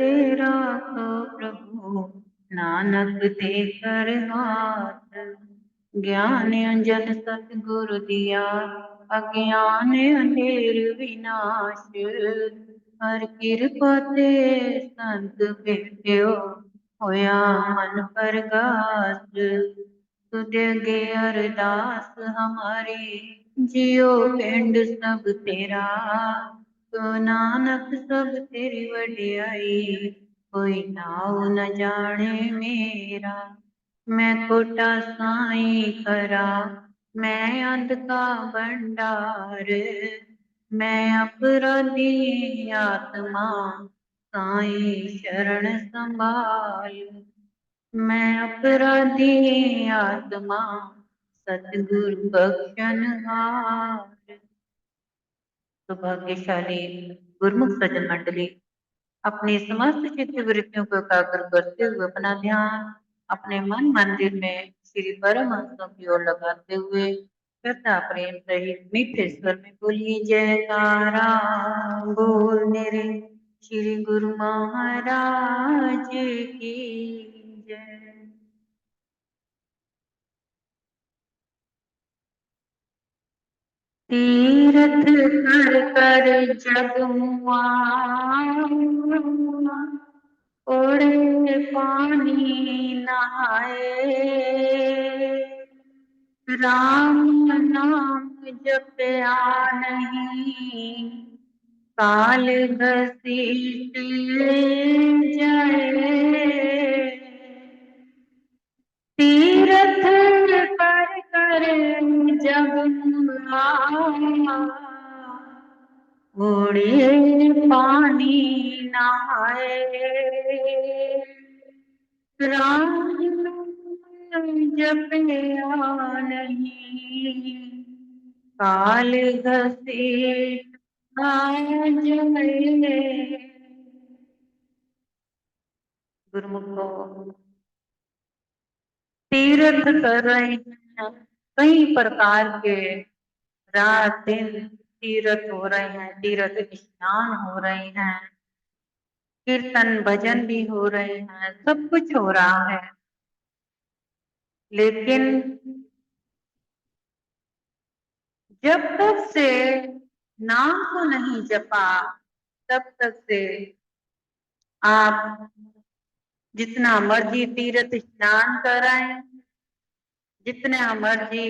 तेरा तो प्रभु नानक दे कर हाथ, ज्ञान अंजन सतगुरु दिया, अज्ञान अंधेर विनाश। हर कृपा ते संत भेट्यो, होया मन परगास। तुझे गे अरदास हमारी, जियो पिंड सब तेरा। तो नानक सब तेरी वडियाई, कोई नाव न जाने मेरा। मैं कोटा साई करा, मैं अंध का भंडार। मैं अपराधी आत्मा, साई शरण संभाल। मैं अपराधी आत्मा, सतगुरु बख्शनहार। तो भाग्यशाली गुरुमुख सज्जन मंडली, अपनी समस्त चित्त वृत्तियों को एकाग्र करते हुए अपना ध्यान अपने मन मंदिर में श्री परमहंसों की ओर लगाते हुए श्रद्धा प्रेम सहित मीठे स्वर में बोलिए जयकारा। बोल मेरे श्री गुरु महाराज की जय। तीरथ कर कर जग मुआ, ओढ़े पानी नहाए। राम नाम जपया नहीं, काल घसीट ले जाए। तीरथ कर कर जग मुआ, ओढ़े पानी नहाए। राम जपया नहीं, काल घसीट जाए। गुरुमुखो, तीर्थ कर रहे हैं, कई प्रकार के रात दिन तीर्थ हो रहे हैं, तीर्थ स्नान हो रहे हैं, कीर्तन भजन भी हो रहे हैं, सब कुछ हो रहा है। लेकिन जब तक से नाम को नहीं जपा, तब तक से आप जितना मर्जी तीर्थ स्नान कर रहे हैं, जितना मर्जी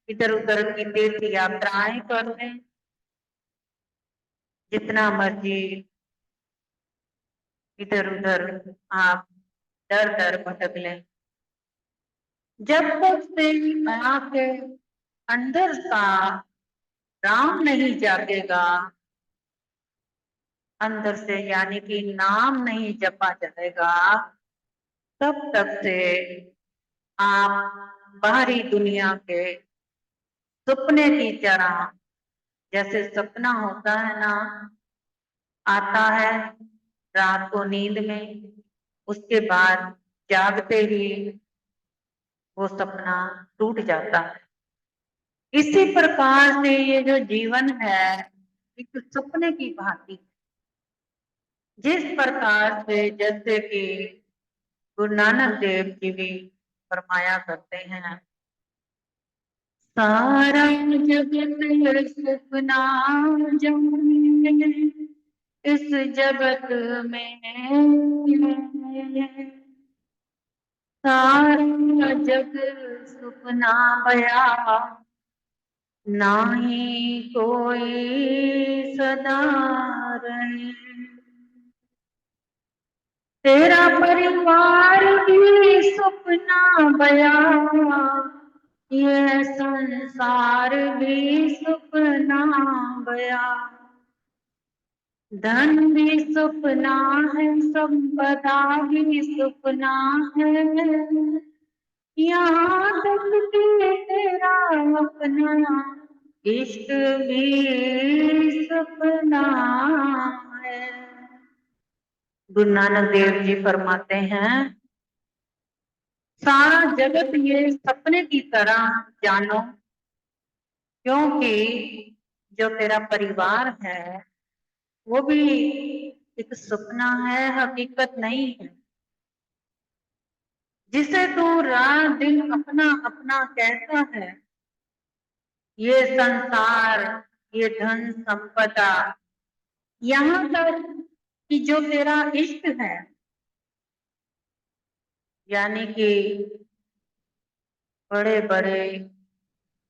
इधर उधर की तीर्थ यात्राएं कर लें, जितना मर्जी इधर उधर आप दर दर भटक लें, जब तक से आपके अंदर का राम नहीं जागेगा, अंदर से यानी कि नाम नहीं जपा जाएगा, तब तक से आप बाहरी दुनिया के सपने की तरह, जैसे सपना होता है ना, आता है रात को नींद में, उसके बाद जागते ही वो सपना टूट जाता है। इसी प्रकार से ये जो जीवन है एक सपने की भांति, जिस प्रकार से जैसे कि गुरु नानक देव जी भी फरमाया करते हैं, सारा जगत सपना जाने, इस जगत में सारा जग सपना बया, नाही कोई सदा रहे। तेरा परिवार भी सपना बया, ये संसार भी सपना बया। धन भी सपना है, संपदा भी सपना है, यहाँ तक कि तेरा अपना इश्क भी सपना है। गुरु नानक देव जी फरमाते हैं, सारा जगत ये सपने की तरह जानो, क्योंकि जो तेरा परिवार है वो भी एक सपना है, हकीकत नहीं है। जिसे तू रात दिन अपना अपना कहता है, ये संसार, ये धन संपदा, यहाँ तक कि जो तेरा इश्क है, यानी कि बड़े बड़े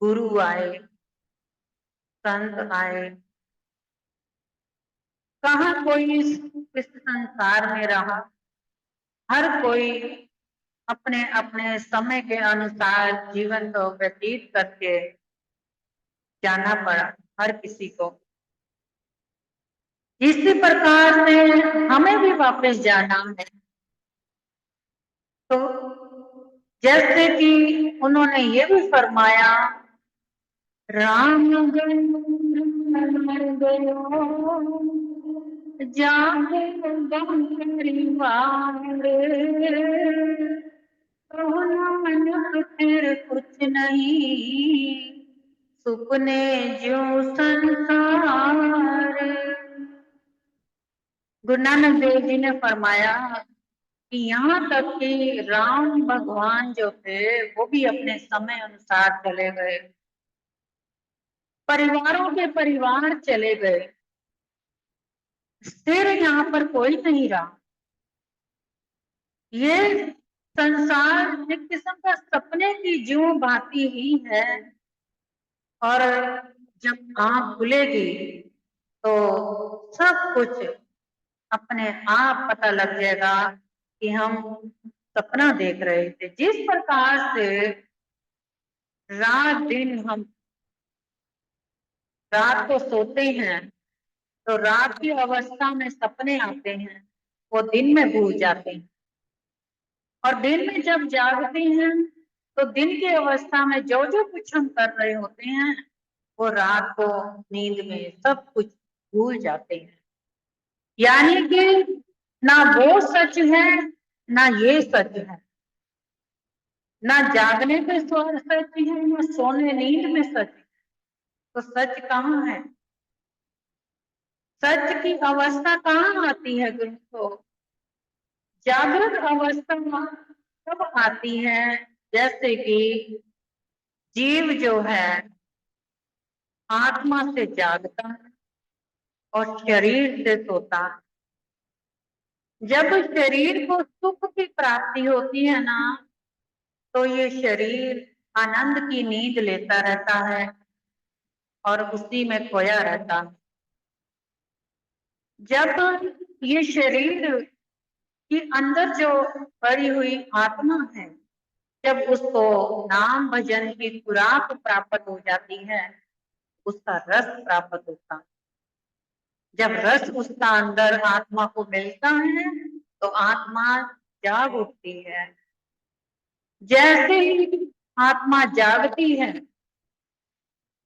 गुरु आए, संत आए, कहाँ कोई इस संसार में रहा। हर कोई अपने अपने समय के अनुसार जीवन को व्यतीत करके जाना पड़ा, हर किसी को। इसी प्रकार से हमें भी वापस जाना है। तो जैसे कि उन्होंने ये भी फरमाया, राम गयो जागे परिवार, नानक फिर कुछ नहीं, सुपने जो संसार। गुरु नानक देव जी ने फरमाया कि यहाँ तक कि राम भगवान जो थे वो भी अपने समय अनुसार चले गए, परिवारों के परिवार चले गए, फिर यहाँ पर कोई नहीं रहा। ये संसार एक किस्म का सपने की ज्यों भांति ही है, और जब आंख खुलेगी तो सब कुछ अपने आप पता लग जाएगा कि हम सपना देख रहे थे। जिस प्रकार से रात दिन हम रात को सोते हैं तो रात की अवस्था में सपने आते हैं, वो दिन में भूल जाते हैं, और दिन में जब जागते हैं तो दिन की अवस्था में जो जो कुछ हम कर रहे होते हैं वो रात को नींद में सब कुछ भूल जाते हैं। यानी कि ना वो सच है ना ये सच है, ना जागने पे सच है ना सोने नींद में सच है। तो सच कहाँ है? सच की अवस्था कहाँ आती है गुरु को? जागृत अवस्था कब आती है? जैसे कि जीव जो है आत्मा से जागता है और शरीर से सोता है। जब शरीर को सुख की प्राप्ति होती है ना, तो ये शरीर आनंद की नींद लेता रहता है और उसी में खोया रहता है। जब ये शरीर के अंदर जो पड़ी हुई आत्मा है, जब उसको नाम भजन की खुराक प्राप्त हो जाती है, उसका रस प्राप्त होता है। जब रस उसका अंदर आत्मा को मिलता है तो आत्मा जाग उठती है। जैसे ही आत्मा जागती है,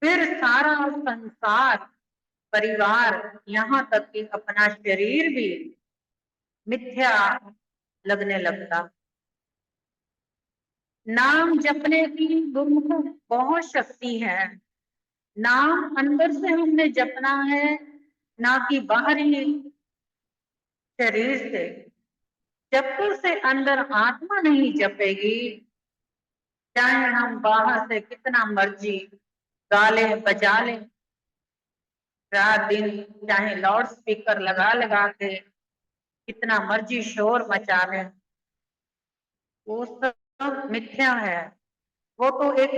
फिर सारा संसार, परिवार, यहाँ तक कि अपना शरीर भी मिथ्या लगने लगता। नाम जपने की गुरु बहुत शक्ति है। नाम अंदर से हमने जपना है, ना कि बाहरी शरीर से। जब तक से अंदर आत्मा नहीं जपेगी, चाहे हम बाहर से कितना मर्जी गा लें बजा लें, रात दिन चाहे लाउड स्पीकर लगा लगा के कितना मर्जी शोर मचा लें, वो सब मिथ्या है। वो तो एक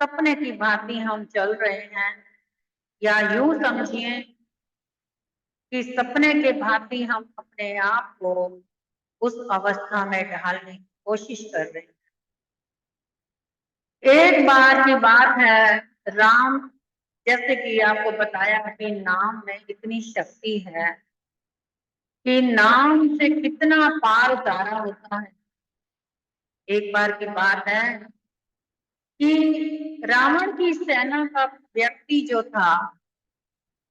सपने की भांति हम चल रहे हैं, या यूं समझिए कि सपने के भांति हम अपने आप को उस अवस्था में ढालने की कोशिश कर रहे हैं। एक बार की बात है, राम, जैसे कि आपको बताया कि नाम में इतनी शक्ति है कि नाम से कितना पार उतारा होता है। एक बार की बात है कि रावण की सेना का व्यक्ति जो था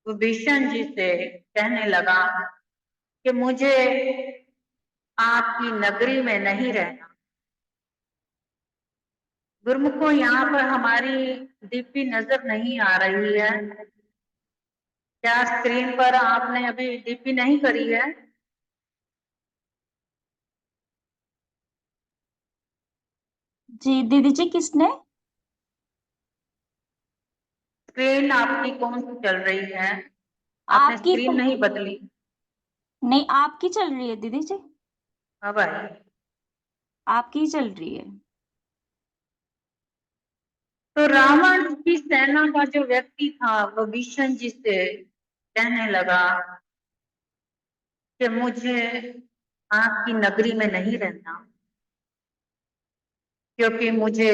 वो विभीषण जी से कहने लगा कि मुझे आपकी नगरी में नहीं रहना। गुरुमुखों, यहाँ पर हमारी दीप्ति नजर नहीं आ रही है। क्या स्क्रीन पर आपने अभी डीपी नहीं करी है? जी दीदी जी, किसने? स्क्रीन आपकी कौन सी चल रही है? आपने आपकी स्क्रीन चल नहीं बदली? नहीं, आपकी चल रही है दीदी जी। हाँ भाई। आपकी ही चल रही है। तो रावण की सेना का जो व्यक्ति था वो भीषण जी से कहने लगा कि मुझे आपकी नगरी में नहीं रहना, क्योंकि मुझे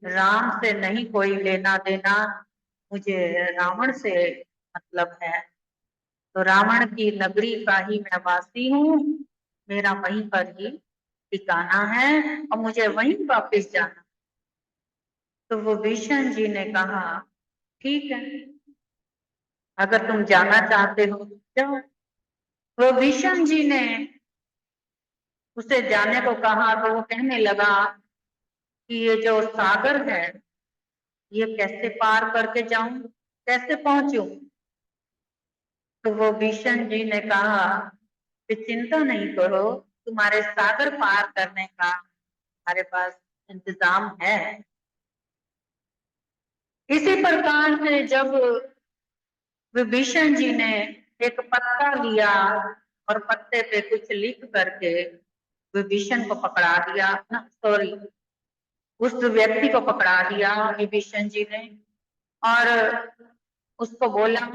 राम से नहीं कोई लेना देना, मुझे रावण से मतलब है। तो रावण की नगरी का ही मैं वासी हूँ, मेरा वहीं पर ही ठिकाना है और मुझे वहीं वापस जाना। तो वो भीषण जी ने कहा ठीक है, अगर तुम जाना चाहते हो तो जाओ। वो भीषण जी ने उसे जाने को कहा तो वो कहने लगा कि ये जो सागर है ये कैसे पार करके जाऊं, कैसे पहुंचूं? तो वो भीषण जी ने कहा कि चिंता नहीं करो, तुम्हारे सागर पार करने का हमारे पास इंतजाम है। इसी प्रकार से जब विभीषण जी ने एक पत्ता लिया और पत्ते पे कुछ लिख करके विभीषण को पकड़ा दिया, ना सॉरी, उस व्यक्ति को पकड़ा दिया विभीषण जी ने, और उसको बोला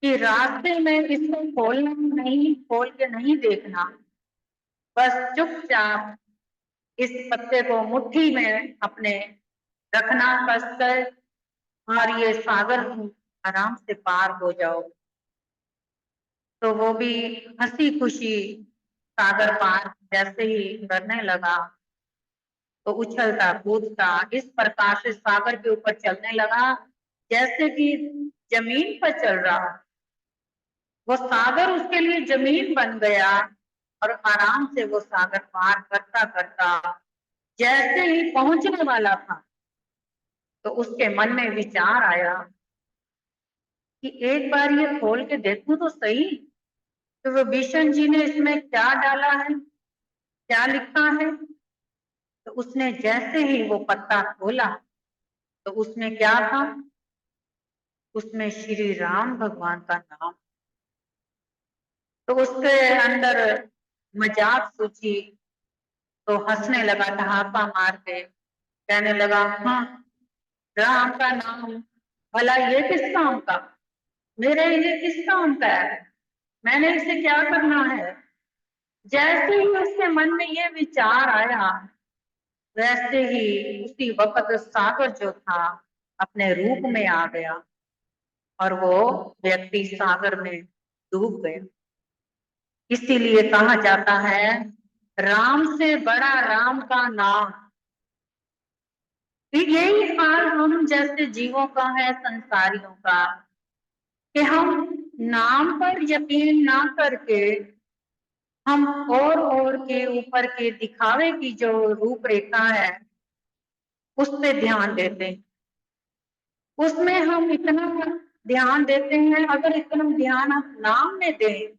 कि रास्ते में इसको खोलना नहीं, खोल के नहीं देखना, बस चुपचाप इस पत्ते को मुट्ठी में अपने रखना कसकर, और ये सागर आराम से पार हो जाओ। तो वो भी हंसी खुशी सागर पार जैसे ही करने लगा तो उछलता कूदता इस प्रकार से सागर के ऊपर चलने लगा जैसे कि जमीन पर चल रहा। वो सागर उसके लिए जमीन बन गया और आराम से वो सागर पार करता करता जैसे ही पहुंचने वाला था तो उसके मन में विचार आया कि एक बार ये खोल के देखूं तो सही, तो वो भीषण जी ने इसमें क्या डाला है, क्या लिखा है। तो उसने जैसे ही वो पत्ता खोला तो उसमें क्या था, उसमें श्री राम भगवान का नाम। तो उसके अंदर मजाक सूझी तो हंसने लगा ठहाका मार के, कहने लगा हाँ, राम का नाम, भला ये किस काम का, मेरे लिए किस काम का है, मैंने इसे क्या करना है। जैसे ही उसके मन में ये विचार आया वैसे ही उसी वक्त सागर जो था अपने रूप में आ गया और वो व्यक्ति सागर में डूब गया। इसीलिए कहा जाता है राम से बड़ा राम का नाम। यही हाल हम जैसे जीवों का है, संसारियों का, कि हम नाम पर यकीन ना करके हम और के ऊपर के दिखावे की जो रूपरेखा है उस पे ध्यान देते हैं, उसमें हम इतना ध्यान देते हैं। अगर इतना ध्यान हम नाम में दें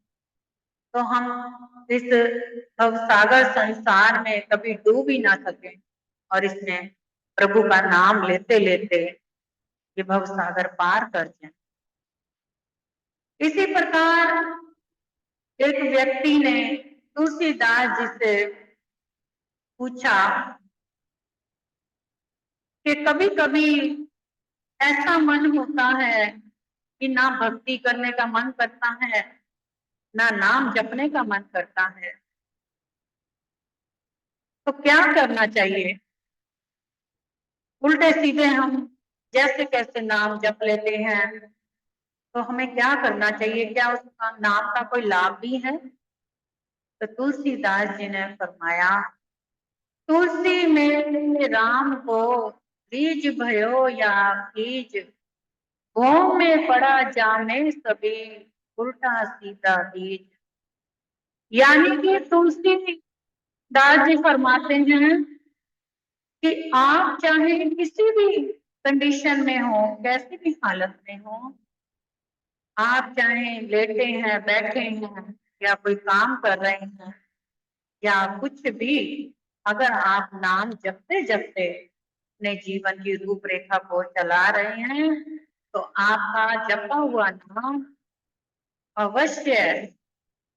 तो हम इस सागर संसार में कभी डूब ही ना सके और इसमें प्रभु का नाम लेते लेते ये भव सागर पार कर जाए। इसी प्रकार एक व्यक्ति ने तुलसीदास जी से पूछा कि कभी कभी ऐसा मन होता है कि ना भक्ति करने का मन करता है, ना नाम जपने का मन करता है, तो क्या करना चाहिए? उल्टे सीधे हम जैसे कैसे नाम जप लेते हैं, तो हमें क्या करना चाहिए, क्या उसका नाम का कोई लाभ भी है? तो तुलसीदास जी ने फरमाया तुलसी में राम को बीज भयो या बीज, भों में पड़ा जाने सभी, उल्टा सीधा बीज। यानी कि तुलसी दास जी फरमाते हैं कि आप चाहे किसी भी कंडीशन में हो, कैसी भी हालत में हो, आप चाहे लेटे हैं, बैठे हैं या कोई काम कर रहे हैं या कुछ भी, अगर आप नाम जपते जपते अपने जीवन की रूपरेखा को चला रहे हैं तो आपका जपा हुआ नाम अवश्य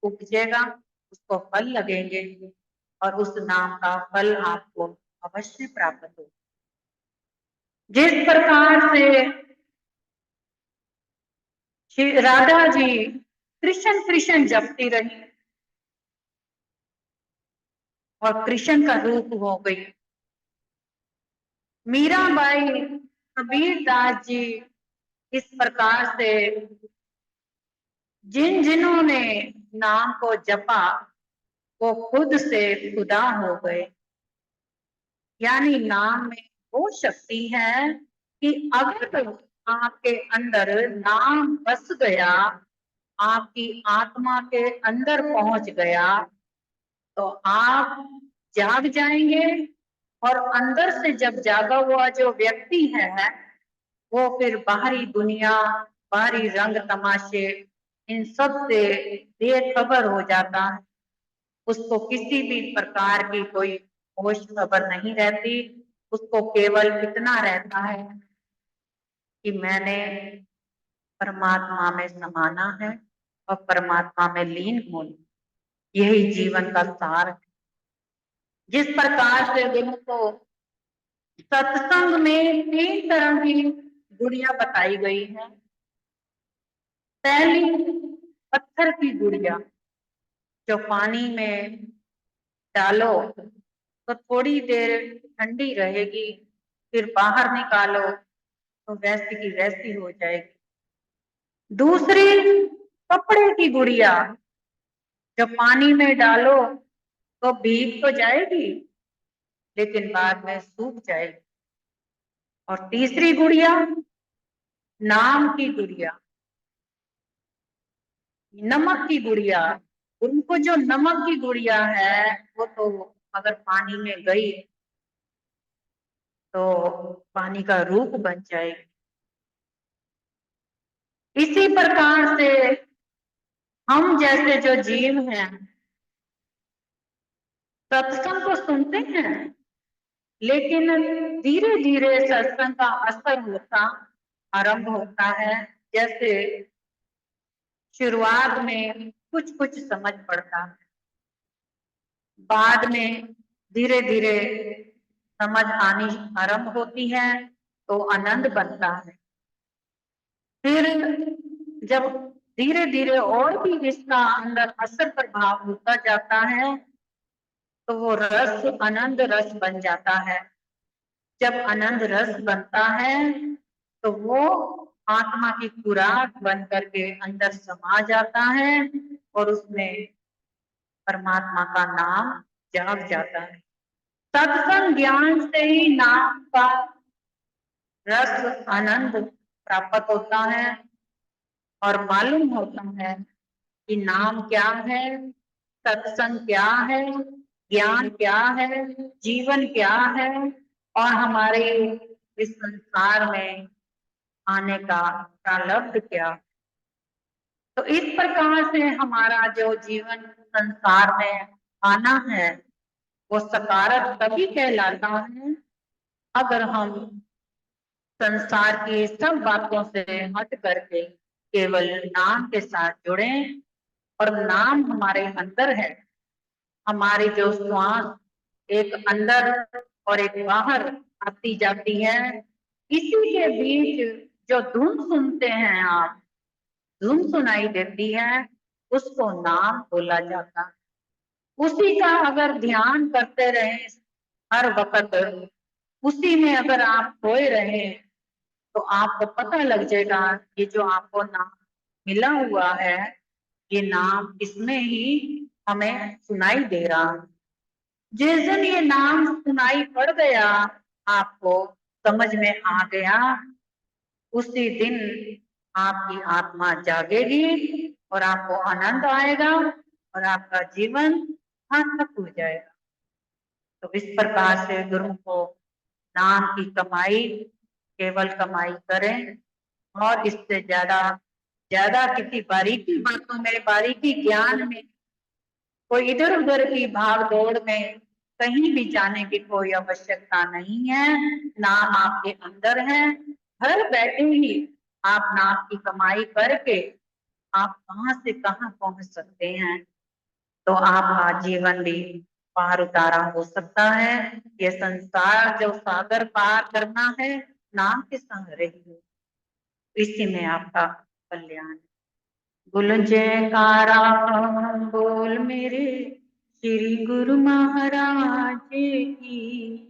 उपजेगा, उसको फल लगेंगे और उस नाम का फल आपको अवश्य प्राप्त हो। जिस प्रकार से श्री राधा जी कृष्ण कृष्ण जपती रही और कृष्ण का रूप हो गई, मीराबाई, कबीर दास जी इस प्रकार से जिन्होंने नाम को जपा वो खुद से खुदा हो गए। यानी नाम में वो शक्ति है कि अगर आपके अंदर नाम बस गया, आपकी आत्मा के अंदर पहुंच गया तो आप जाग जाएंगे और अंदर से जब जागा हुआ जो व्यक्ति है वो फिर बाहरी दुनिया, बाहरी रंग तमाशे इन सब से बेखबर हो जाता है। उसको किसी भी प्रकार की कोई होश खबर नहीं रहती, उसको केवल इतना रहता है कि मैंने परमात्मा में समाना है और परमात्मा में लीन होना, यही जीवन का सार है। जिस प्रकार से गुरु को सत्संग में 3 तरह की गुड़िया बताई गई है। पहली पत्थर की गुड़िया, जो पानी में डालो तो थोड़ी देर ठंडी रहेगी, फिर बाहर निकालो तो वैसी की वैसी हो जाएगी। दूसरी कपड़े की गुड़िया, जो पानी में डालो तो भीग तो जाएगी लेकिन बाद में सूख जाएगी। और तीसरी गुड़िया नाम की गुड़िया, नमक की गुड़िया। उनको जो नमक की गुड़िया है वो तो अगर पानी में गई तो पानी का रूप बन जाएगी। इसी प्रकार से हम जैसे जो जीव हैं सत्संग को सुनते हैं लेकिन धीरे धीरे सत्संग का असर होता आरंभ होता है। जैसे शुरुआत में कुछ कुछ समझ पड़ता है, बाद में धीरे धीरे समझ आनी आरंभ होती है तो आनंद बनता है। फिर जब धीरे धीरे और भी इसका अंदर असर प्रभाव होता जाता है तो वो रस आनंद रस बन जाता है। जब आनंद रस बनता है तो वो आत्मा की खुराक बन करके अंदर समा जाता है और उसमें परमात्मा का नाम जाग जाता है। सत्संग ज्ञान से ही नाम का रस आनंद प्राप्त होता है और मालूम होता है कि नाम क्या है, सत्संग क्या है, ज्ञान क्या है, जीवन क्या है और हमारे इस संसार में आने का प्रारब्ध क्या। तो इस प्रकार से हमारा जो जीवन संसार में आना है वो सकारक तभी कहलाता है अगर हम संसार की सब बातों से हट करके केवल नाम के साथ जुड़े। और नाम हमारे अंदर है, हमारी जो श्वास एक अंदर और एक बाहर आती जाती है, इसी के बीच जो धुन सुनते हैं आप, धुन सुनाई देती है, उसको नाम बोला जाता है। उसी का अगर ध्यान करते रहे हर वक्त, उसी में अगर आप खोए रहे तो आपको पता लग जाएगा ये जो आपको नाम मिला हुआ है ये नाम इसमें ही हमें सुनाई दे रहा है। जिस दिन ये नाम सुनाई पड़ गया, आपको समझ में आ गया, उसी दिन आपकी आत्मा जागेगी और आपको आनंद आएगा और आपका जीवन सार्थक हो जाएगा। तो इस प्रकार से गुरु को नाम की कमाई केवल कमाई करें और इससे ज्यादा ज्यादा किसी बारीकी बातों में, बारीकी ज्ञान में, कोई इधर उधर की भाग दौड़ में कहीं भी जाने की कोई आवश्यकता नहीं है। नाम आपके अंदर है। घर बैठे ही आप नाम की कमाई करके आप कहां से कहां पहुंच सकते हैं। तो आपका जीवन भी पार उतारा हो सकता है। ये संसार जो सागर पार करना है, नाम के सहारे ही, इसी में आपका कल्याण। बोल जयकारा बोल मेरे श्री गुरु महाराज की।